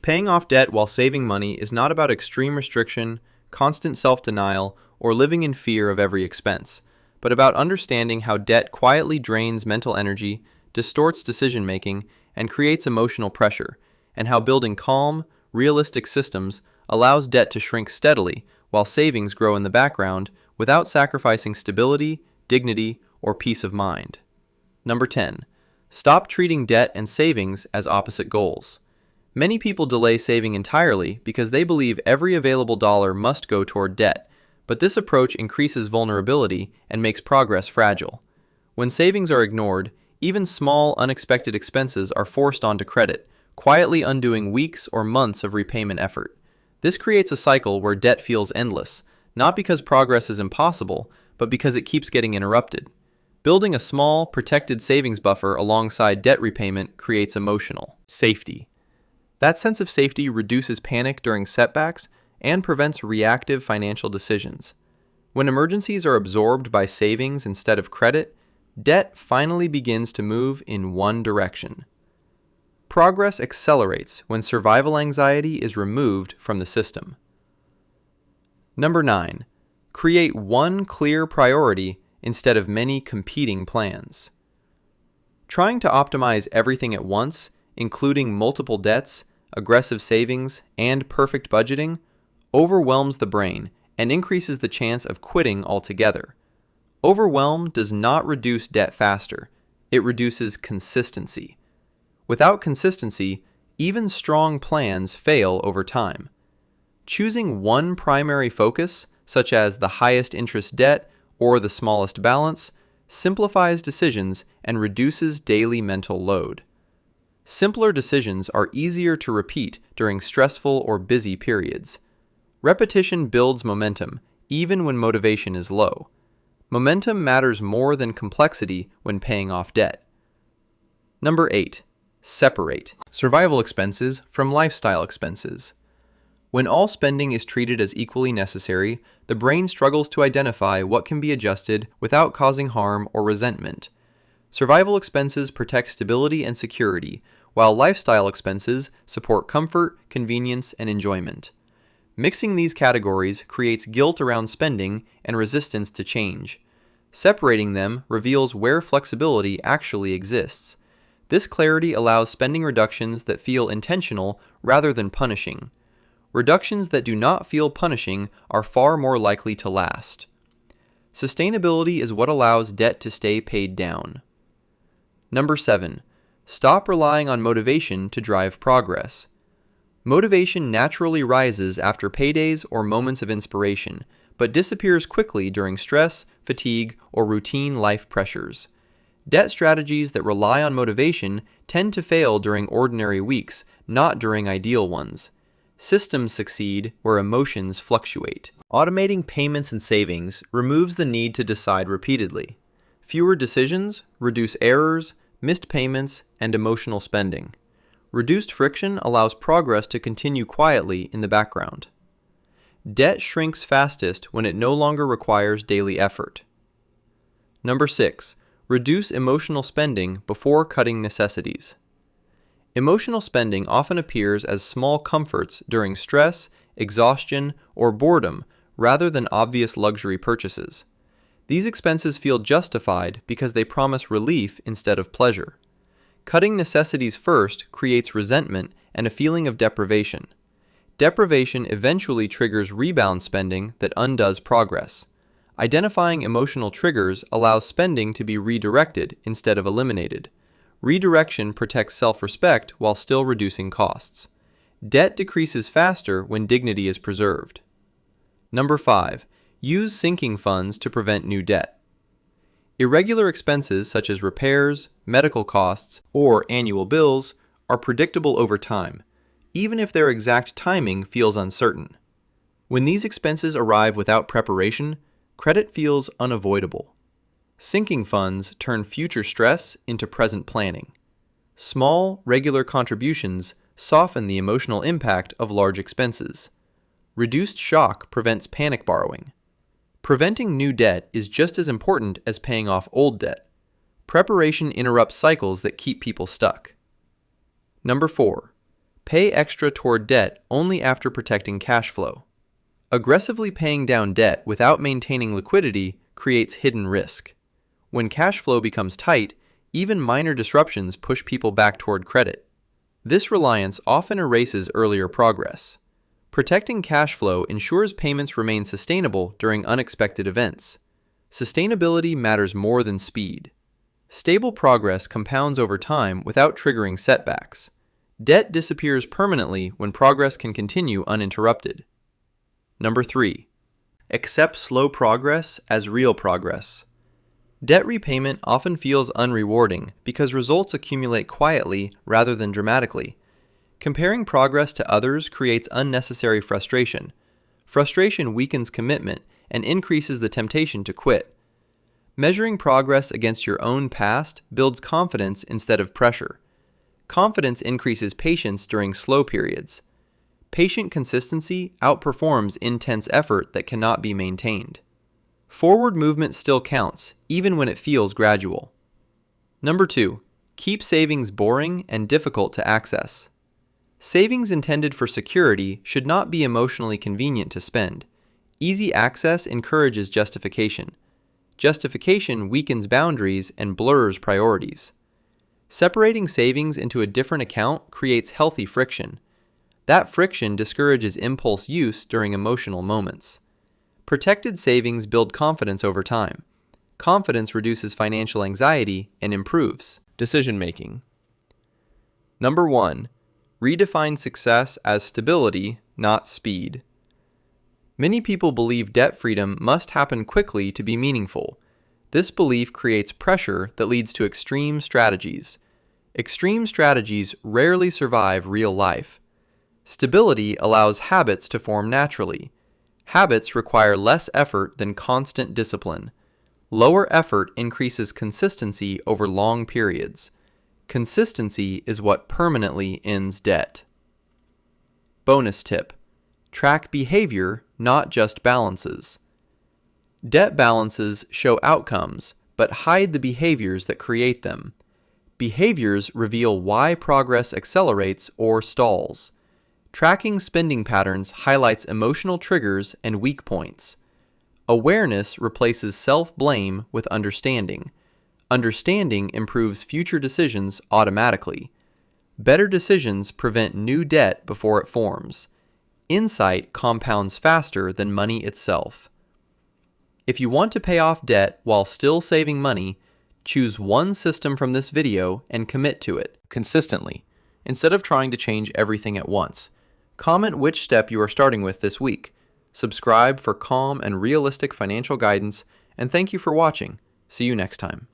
Paying off debt while saving money is not about extreme restriction, constant self-denial, or living in fear of every expense, but about understanding how debt quietly drains mental energy, distorts decision-making, and creates emotional pressure, and how building calm, realistic systems allows debt to shrink steadily while savings grow in the background without sacrificing stability, dignity, or peace of mind. Number 10. Stop treating debt and savings as opposite goals. Many people delay saving entirely because they believe every available dollar must go toward debt, but this approach increases vulnerability and makes progress fragile. When savings are ignored, even small, unexpected expenses are forced onto credit, quietly undoing weeks or months of repayment effort. This creates a cycle where debt feels endless, not because progress is impossible, but because it keeps getting interrupted. Building a small, protected savings buffer alongside debt repayment creates emotional safety. That sense of safety reduces panic during setbacks and prevents reactive financial decisions. When emergencies are absorbed by savings instead of credit, debt finally begins to move in one direction. Progress accelerates when survival anxiety is removed from the system. Number 9. Create one clear priority instead of many competing plans. Trying to optimize everything at once, including multiple debts, aggressive savings, and perfect budgeting, overwhelms the brain and increases the chance of quitting altogether. Overwhelm does not reduce debt faster, it reduces consistency. Without consistency, even strong plans fail over time. Choosing one primary focus, such as the highest interest debt or the smallest balance, simplifies decisions and reduces daily mental load. Simpler decisions are easier to repeat during stressful or busy periods. Repetition builds momentum, even when motivation is low. Momentum matters more than complexity when paying off debt. Number 8. Separate survival expenses from lifestyle expenses. When all spending is treated as equally necessary, the brain struggles to identify what can be adjusted without causing harm or resentment. Survival expenses protect stability and security, while lifestyle expenses support comfort, convenience, and enjoyment. Mixing these categories creates guilt around spending and resistance to change. Separating them reveals where flexibility actually exists. This clarity allows spending reductions that feel intentional rather than punishing. Reductions that do not feel punishing are far more likely to last. Sustainability is what allows debt to stay paid down. Number 7. Stop relying on motivation to drive progress. Motivation naturally rises after paydays or moments of inspiration, but disappears quickly during stress, fatigue, or routine life pressures. Debt strategies that rely on motivation tend to fail during ordinary weeks, not during ideal ones. Systems succeed where emotions fluctuate. Automating payments and savings removes the need to decide repeatedly. Fewer decisions reduce errors, missed payments, and emotional spending. Reduced friction allows progress to continue quietly in the background. Debt shrinks fastest when it no longer requires daily effort. Number 6. Reduce emotional spending before cutting necessities. Emotional spending often appears as small comforts during stress, exhaustion, or boredom rather than obvious luxury purchases. These expenses feel justified because they promise relief instead of pleasure. Cutting necessities first creates resentment and a feeling of deprivation. Deprivation eventually triggers rebound spending that undoes progress. Identifying emotional triggers allows spending to be redirected instead of eliminated. Redirection protects self-respect while still reducing costs. Debt decreases faster when dignity is preserved. Number 5. Use sinking funds to prevent new debt. Irregular expenses such as repairs, medical costs, or annual bills are predictable over time, even if their exact timing feels uncertain. When these expenses arrive without preparation, credit feels unavoidable. Sinking funds turn future stress into present planning. Small, regular contributions soften the emotional impact of large expenses. Reduced shock prevents panic borrowing. Preventing new debt is just as important as paying off old debt. Preparation interrupts cycles that keep people stuck. Number 4. Pay extra toward debt only after protecting cash flow. Aggressively paying down debt without maintaining liquidity creates hidden risk. When cash flow becomes tight, even minor disruptions push people back toward credit. This reliance often erases earlier progress. Protecting cash flow ensures payments remain sustainable during unexpected events. Sustainability matters more than speed. Stable progress compounds over time without triggering setbacks. Debt disappears permanently when progress can continue uninterrupted. Number 3. Accept slow progress as real progress. Debt repayment often feels unrewarding because results accumulate quietly rather than dramatically. Comparing progress to others creates unnecessary frustration. Frustration weakens commitment and increases the temptation to quit. Measuring progress against your own past builds confidence instead of pressure. Confidence increases patience during slow periods. Patient consistency outperforms intense effort that cannot be maintained. Forward movement still counts, even when it feels gradual. Number 2. Keep savings boring and difficult to access. Savings intended for security should not be emotionally convenient to spend. Easy access encourages justification. Justification weakens boundaries and blurs priorities. Separating savings into a different account creates healthy friction. That friction discourages impulse use during emotional moments. Protected savings build confidence over time. Confidence reduces financial anxiety and improves decision-making. Number 1. Redefine success as stability, not speed. Many people believe debt freedom must happen quickly to be meaningful. This belief creates pressure that leads to extreme strategies. Extreme strategies rarely survive real life. Stability allows habits to form naturally. Habits require less effort than constant discipline. Lower effort increases consistency over long periods. Consistency is what permanently ends debt. Bonus tip: track behavior, not just balances. Debt balances show outcomes, but hide the behaviors that create them. Behaviors reveal why progress accelerates or stalls. Tracking spending patterns highlights emotional triggers and weak points. Awareness replaces self-blame with understanding. Understanding improves future decisions automatically. Better decisions prevent new debt before it forms. Insight compounds faster than money itself. If you want to pay off debt while still saving money, choose one system from this video and commit to it consistently, instead of trying to change everything at once. Comment which step you are starting with this week. Subscribe for calm and realistic financial guidance, and thank you for watching. See you next time.